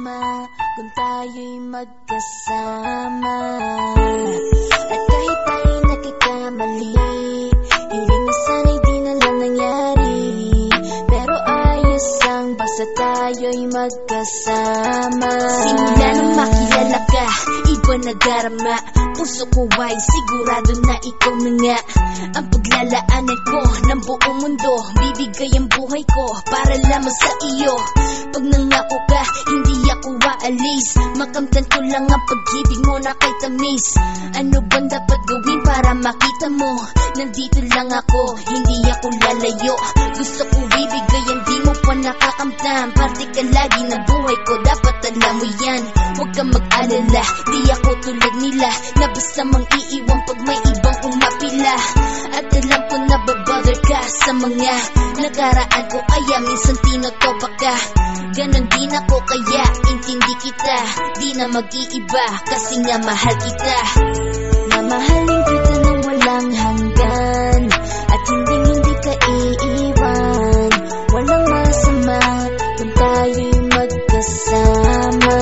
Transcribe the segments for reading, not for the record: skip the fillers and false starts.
masama kung tayo'y magkasama. At kahit tayo'y nagkakamali, hiling na sana'y di na lang nangyari. Pero ayos ang basta tayo'y magkasama. Simula nang makilala ka, iba nadarama. Puso ko ay sigurado na ikaw na nga ang paglalaanan ko ng buong mundo. Bibigay ang buhay ko para lamang sa iyo. Pag nangako ka, hindi ako aalis. Makamtan ko lang ang pag-ibig mo na kay tamis. Ano bang dapat gawin para makita mo? Nandito lang ako, hindi ako lalayo. Gusto ko bibigay ang di mo pa nakakamtan. Parte ka lagi ng buhay ko, dapat alam mo yan. Huwag kang mag-alala, di ako tulad nila na basta mang iiwan pag may ibang umapila. At alam ko na babother ka sa mga nakaraan ko, kaya minsan tinotopak ka. Ganon din ako, kaya intindi kita. Di na mag-iiba kasi nga mahal kita. Mamahalin kita nang walang hanggan, at hindi ka iiwan. Walang masama kung tayo'y magkasama.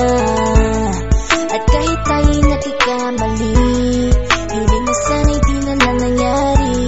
At kahit tayo'y nagkakamali, hiling na sana'y di na lang nangyari.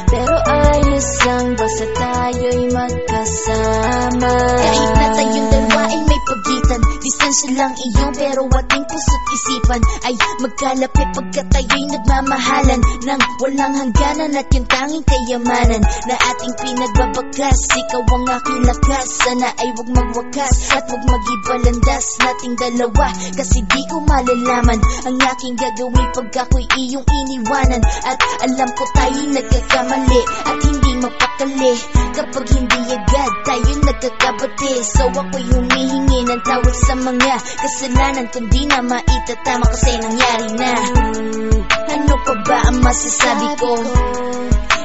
Pero ayos lang basta tayo'y magkasama. Kahit na tayong dalawa ay may pagitan, distansya lang iyon pero ating puso't isipan ay magkalapit pagkat tayo'y nagmamahalan ng walang hangganan. At yung tanging kayamanan na ating pinagbabakas, ikaw ang aking lakas. Sana ay huwag magwakas at huwag mag-ibalandas nating dalawa, kasi di ko malalaman ang aking gagawin pag ako'y iyong iniwanan. At alam ko tayo'y nagkakamali at hindi mapakali kapag hindi agad tayo'y nagkakabati. So ako'y humihingi ng tawad sa mga kasalanan kung di na maitatama kasi nangyari na. Ano pa ba ang masasabi ko?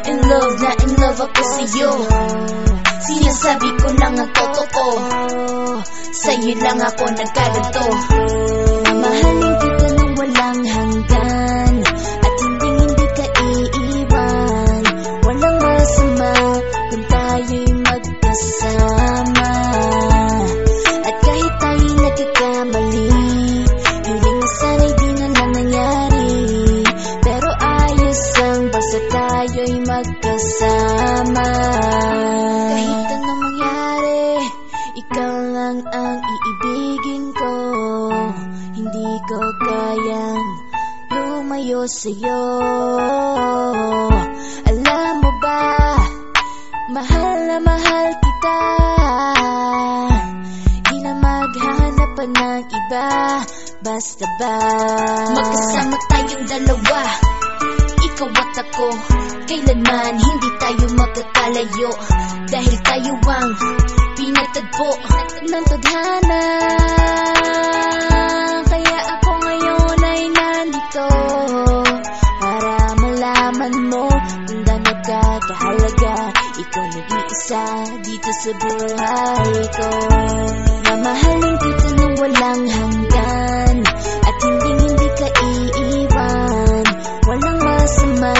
In love na in love ako sa'yo. Sinasabi ko lang ang totoo, sa'yo lang ako nagkaganto. Mamahalin kita nang walang hanggan, at hindi ka iiwan. Walang masama kung tayo'y magkasama. At kahit tayo'y nagkakamali, hiling na sana'y di na lang nangyari. Pero ayos lang basta tayo'y magkasama. Kahit anong mangyari, ikaw lang ang iibigin ko. Hindi ko kayang lumayo sa'yo. Alam mo ba, mahal na mahal kita. Di na maghahanapan ng iba, basta ba magkasama tayong dalawa, ikaw at ako. Kailanman hindi tayo magkakalayo, dahil tayo ang pinagtagpo ng tadhana. Kaya ako ngayon ay nandito para malaman mo kung gaano ka kahalaga. Ikaw nag-iisa dito sa buhay ko. Mamahalin kita nang walang hanggan, at hindi ka iiwan. Walang masama